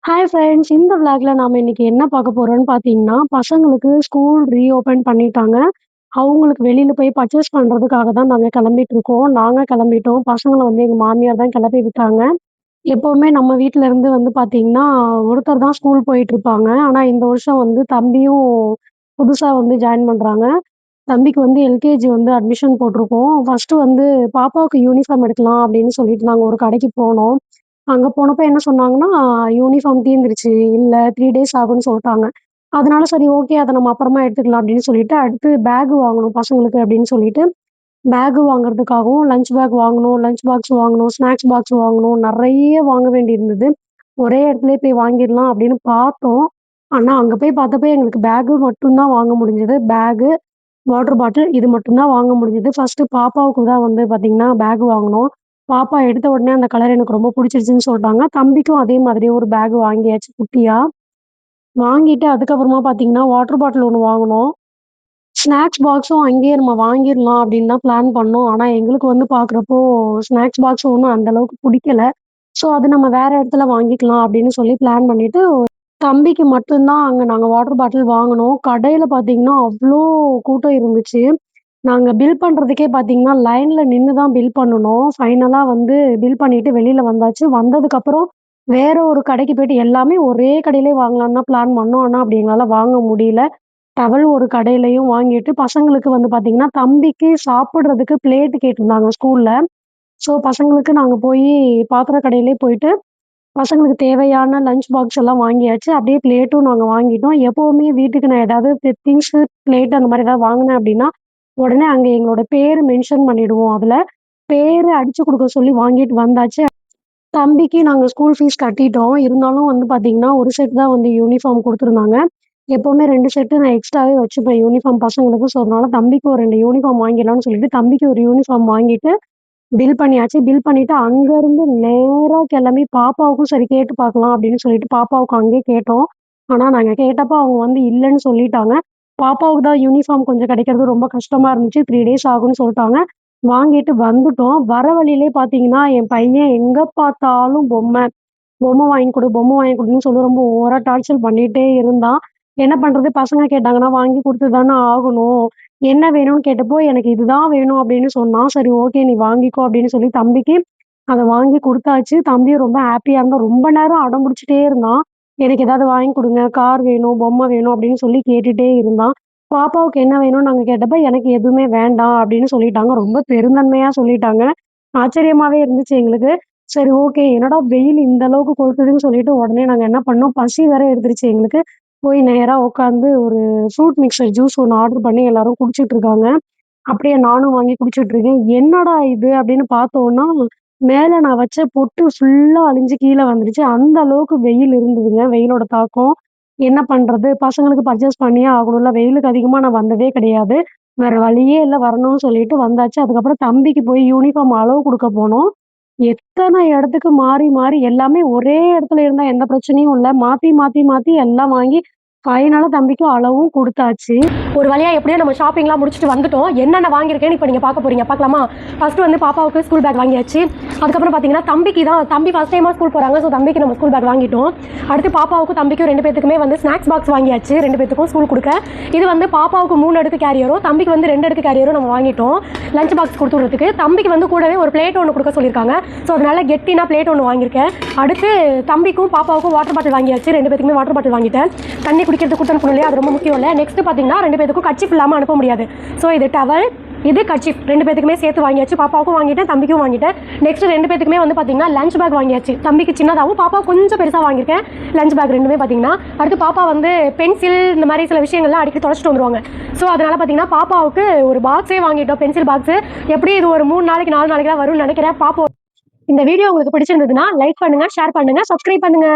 Hi friends. இந்த விளாக்ல நாம இன்னைக்கு என்ன பார்க்க போறோம்னு பார்த்தீங்கன்னா, பசங்களுக்கு ஸ்கூல் ரீஓப்பன் பண்ணிட்டாங்க. அவங்களுக்கு வெளியில போய் பர்ச்சேஸ் பண்றதுக்காக தான் நாங்க கிளம்பிட்டுருக்கோம். நாங்க கிளம்பிட்டோம். பசங்கள வந்து எங்க மாமியார் தான் கிளப்பி விட்டாங்க. எப்பவுமே நம்ம வீட்ல இருந்து வந்து பார்த்தீங்கன்னா, ஒருத்தர் தான் ஸ்கூல் போயிட்டுருப்பாங்க. ஆனா இந்த வருஷம் வந்து தம்பியும் புதுசா வந்து ஜாயின் பண்றாங்க. தம்பிக்கு வந்து எல்கேஜி வந்து அட்மிஷன் போட்டிருக்கோம். ஃபர்ஸ்ட்டு வந்து பாப்பாவுக்கு யூனிஃபார்ம் எடுக்கலாம் அப்படின்னு சொல்லிட்டு நாங்க ஒரு கடைக்கு போனோம். அங்க போனப்ப என்ன சொன்னாங்கன்னா, யூனிஃபார்ம் தீர்ந்துருச்சு. இல்ல 3 டேஸ் ஆகும்ன்னு சொல்ட்டாங்க. அதனால சரி ஓகே அத நம்ம அப்புறமா எடுத்துக்கலாம் அப்படின்னு சொல்லிட்டு, அடுத்து பேக் வாங்கணும் பசங்களுக்கு அப்படின்னு சொல்லிட்டு, பேக் வாங்குறதுக்காகவும், லஞ்ச் பேக் வாங்கணும், லஞ்ச் பாக்ஸ் வாங்கணும், ஸ்நாக்ஸ் பாக்ஸ் வாங்கணும். நெறைய வாங்க வேண்டியிருந்தது. ஒரே இடத்துலயே போய் வாங்கிடலாம் அப்படின்னு பார்த்தோம். ஆனா, அங்க போய் பார்த்தப்ப எங்களுக்கு பேக் மட்டும் தான் வாங்க முடிஞ்சது. பேகு, வாட்டர் பாட்டில் இது மட்டும் தான் வாங்க முடிஞ்சது. ஃபர்ஸ்ட்டு பாப்பாவுக்கு தான் வந்து பார்த்தீங்கன்னா, பேக் வாங்குனோம். பாப்பா எடுத்த உடனே அந்த கலர் எனக்கு ரொம்ப புடிச்சிருச்சுன்னு சொல்ட்டாங்க. தம்பிக்கும் அதே மாதிரி ஒரு பேக் வாங்கியாச்சு குட்டியா. வாங்கிட்டு அதுக்கப்புறமா பார்த்தீங்கன்னா, வாட்டர் பாட்டில் ஒண்ணு வாங்குனோம். ஸ்நாக்ஸ் பாக்ஸும் அங்கேயே நம்ம வாங்கிர்லாம் அப்படின்னு தான் பிளான் பண்ணோம். ஆனா, எங்களுக்கு வந்து பார்க்குறப்போ ஸ்நாக்ஸ் பாக்ஸ் ஒண்ணும் அந்த அளவுக்கு புடிக்கல. ஸோ, அது நம்ம வேற இடத்துல வாங்கிக்கலாம் அப்படின்னு சொல்லி பிளான் பண்ணிட்டு, தம்பிக்கு மட்டும் தான் அங்க நாங்க வாட்டர் பாட்டில் வாங்குனோம். கடையில பார்த்தீங்கன்னா, அவ்ளோ கூட்டம் இருந்துச்சு. நாங்க பில் பண்றதுக்கே பார்த்தீங்கன்னா, லைன்ல நின்னு தான் பில் பண்ணுனோம். ஃபைனலா வந்து பில் பண்ணிட்டு வெளில வந்தாச்சு. வந்ததுக்கப்புறம் வேற ஒரு கடைக்கு போயிட்டு எல்லாமே ஒரே கடையிலே வாங்கலான்னு தான் பிளான் பண்ணோம். ஆனா, அப்படி எங்களால வாங்க முடியல. டவல் ஒரு கடையிலயும் வாங்கிட்டு, பசங்களுக்கு வந்து பார்த்தீங்கன்னா, தம்பிக்கு சாப்பிடுறதுக்கு பிளேட் கேட்டிருந்தாங்க ஸ்கூல்ல. ஸோ, பசங்களுக்கு நாங்க போயி பாத்திர கடையிலே போயிட்டு, பசங்களுக்கு தேவையான லஞ்ச் பாக்ஸ் எல்லாம் வாங்கியாச்சு. அப்படியே பிளேட்டும் நாங்க வாங்கிட்டோம். எப்பவுமே வீட்டுக்கு நான் ஏதாவது திங்ஸு, பிளேட் அந்த மாரி ஏதாவது வாங்குனேன் அப்படின்னா, உடனே அங்க எங்களோட பேரு மென்ஷன் பண்ணிடுவோம் அதுல. பேரு அடிச்சு குடுக்க சொல்லி வாங்கிட்டு வந்தாச்சு. தம்பிக்கு நாங்க ஸ்கூல் ஃபீஸ் கட்டிட்டோம். இருந்தாலும் வந்து பார்த்தீங்கன்னா, ஒரு செட் தான் வந்து யூனிஃபார்ம் குடுத்துருந்தாங்க. எப்பவுமே 2 செட்டு நான் எக்ஸ்ட்ராவே வச்சுப்பேன் யூனிஃபார்ம் பசங்களுக்கு. ஸோ, அதனால தம்பிக்கு ஒரு 2 யூனிஃபார்ம் வாங்கிடலாம்னு சொல்லிட்டு, தம்பிக்கு ஒரு யூனிஃபார்ம் வாங்கிட்டு, பில் பண்ணியாச்சு. பில் பண்ணிட்டு அங்கருந்து நேரா கெளம்பி பாப்பாவுக்கும் சரி கேட்டு பார்க்கலாம் அப்படின்னு சொல்லிட்டு பாப்பாவுக்கு அங்கேயே கேட்டோம். ஆனா, நாங்க கேட்டப்ப அவங்க வந்து இல்லன்னு சொல்லிட்டாங்க. பாப்பாவுக்கு தான் யூனிஃபார்ம் கொஞ்சம் கிடைக்கிறது ரொம்ப கஷ்டமா இருந்துச்சு. 3 டேஸ் ஆகும்ன்னு சொல்ட்டாங்க. வாங்கிட்டு வந்துட்டோம். வர வழியிலே பார்த்தீங்கன்னா, என் பையன் எங்க பார்த்தாலும் பொம்மை. பொம்மை வாங்கி குடு, பொம்மை வாங்கி குடுன்னு சொல்லி ரொம்ப ஓவரா டார்ச்சர் பண்ணிட்டே இருந்தான். என்ன பண்றது? பசங்க கேட்டாங்கன்னா, வாங்கி குடுத்து தானே ஆகணும். என்ன வேணும்னு கேட்டப்போ, "எனக்கு இதுதான் வேணும்" அப்படின்னு சொன்னான். சரி ஓகே நீ வாங்கிக்கோ அப்படின்னு சொல்லி தம்பிக்கு அத வாங்கி குடுத்தாச்சு. தம்பியும் ரொம்ப ஹேப்பியா இருந்தான். ரொம்ப நேரம் அடம் புடிச்சுட்டே இருந்தான். "எனக்கு ஏதாவது வாங்கி குடுங்க, கார் வேணும், பொம்மை வேணும்" அப்படின்னு சொல்லி கேட்டுட்டே இருந்தான். பாப்பாவுக்கு என்ன வேணும்னு நாங்க கேட்டப்ப, "எனக்கு எதுவுமே வேண்டாம்" அப்படின்னு சொல்லிட்டாங்க. ரொம்ப பெருந்தன்மையா சொல்லிட்டாங்க. ஆச்சரியமாவே இருந்துச்சு எங்களுக்கு. சரி ஓகே. என்னடா வெயில் இந்த அளவுக்கு கொளுத்துதுன்னு சொல்லிட்டு உடனே நாங்க என்ன பண்ணோம், பசி வேற எடுத்துருச்சு எங்களுக்கு. போய் நேரா உட்காந்து ஒரு ஃப்ரூட் மிக்ஸர் ஜூஸ் ஒண்ணு ஆர்டர் பண்ணி எல்லாரும் குடிச்சிட்டு இருக்காங்க. அப்படியே நானும் வாங்கி குடிச்சிட்டு இருக்கேன். "என்னடா இது?" அப்படின்னு பார்த்தோம்னா, மேல நான் வச்ச பொட்டு ஃபுல்லா அழிஞ்சு கீழ வந்துருச்சு. அந்த அளவுக்கு வெயில் இருந்ததுங்க. வெயிலோட தாக்கம். என்ன பண்றது? பசங்களுக்கு பர்ச்சேஸ் பண்ணியே ஆகணும்ல. வெயிலுக்கு அதிகமா நான் வந்ததே கிடையாது. வேற வழியே இல்ல வரணும்னு சொல்லிட்டு வந்தாச்சு. அதுக்கப்புறம் தம்பிக்கு போய் யூனிஃபார்ம் அளவு குடுக்க போனோம். எத்தன இடத்துக்கு மாறி, மாறி எல்லாமே ஒரே இடத்துல இருந்தா எந்த பிரச்சனையும் இல்ல. மாத்தி, மாத்தி, மாத்தி எல்லாம் வாங்கி ஃபைனலா தம்பிக்கு அளவும் குடுத்தாச்சு. ஒரு வழியா எப்படியோ நம்ம ஷாப்பிங்லாம் முடிச்சுட்டு வந்துட்டோம். என்னென்ன வாங்கியிருக்கேன்னு இப்போ நீங்க பார்க்க போறீங்க. பார்க்கலாமா? ஃபர்ஸ்ட் வந்து பாப்பாவுக்கு ஸ்கூல் பேக் வாங்கியாச்சு. அதுக்கப்புறம் பார்த்தீங்கன்னா, தம்பி ஃபர்ஸ்ட் டைமா ஸ்கூல் போறாங்க. ஸோ தம்பிக்கு நம்ம ஸ்கூல் பேக் வாங்கிட்டோம். அடுத்து பாப்பாவுக்கும் தம்பிக்கும் 2 பேத்துக்குமே வந்து ஸ்நாக்ஸ் பாக்ஸ் வாங்கியாச்சு. 2 பேத்துக்கும் ஸ்கூல் குடுக்க. இது வந்து பாப்பாவுக்கு 3 அடுக்கு கேரியரும், தம்பிக்கு வந்து 2 அடுக்கு கேரியரும் நம்ம வாங்கிட்டோம். லஞ்ச் பாக்ஸ் குடுத்து விடுறதுக்கு. தம்பிக்கு வந்து கூடவே ஒரு பிளேட் ஒண்ணு குடுக்க சொல்லியிருக்காங்க. ஸோ அதனால கெட்டினா பிளேட் ஒண்ணு வாங்கியிருக்கேன். அடுத்து தம்பிக்கும் பாப்பாவுக்கும் வாட்டர் பாட்டில் வாங்கியாச்சு. 2 பேத்துக்குமே வாட்டர் பாட்டில் வாங்கிட்டேன். தண்ணி குடிக்கிறதுக்கு கூட்டு அனுப்பணும் இல்லையா? அது ரொம்ப முக்கியம் இல்ல. நெக்ஸ்ட் பார்த்தீங்கன்னா 2 பேத்துக்கும் கர்ச்சீஃப் இல்லாம அனுப்ப முடியாது. ஸோ இது டவல், இது கர்ச்சீஃப் 2 பேத்துக்குமே சேர்த்து வாங்கியாச்சு. பாப்பாவுக்கும் வாங்கிட்டேன், தம்பிக்கும் வாங்கிட்டேன். நெக்ஸ்ட் 2 பேத்துக்குமே வந்து பார்த்தீங்கன்னா லஞ்ச் பேக் வாங்கியாச்சு. தம்பிக்கு சின்னதாகவும் பாப்பா கொஞ்சம் பெருசாக வாங்கியிருக்கேன். லஞ்ச் பேக் 2மே பார்த்தீங்கன்னா. அடுத்து பாப்பா வந்து பென்சில் இந்த மாதிரி சில விஷயங்கள்லாம் அடிக்கடி தொலைச்சிட்டு வந்துருவாங்க. ஸோ அதனால பார்த்தீங்கன்னா பாப்பாவுக்கு ஒரு பாக்ஸே வாங்கிட்டோம், பென்சில் பாக்ஸ். எப்படி இது ஒரு 3 நாளைக்கு 4 நாளைக்கு தான் வரும்னு நினைக்கிறேன். பாப்போம். இந்த வீடியோ உங்களுக்கு பிடிச்சிருந்ததுன்னா லைக் பண்ணுங்க, ஷேர் பண்ணுங்க, சப்ஸ்கிரைப் பண்ணுங்க.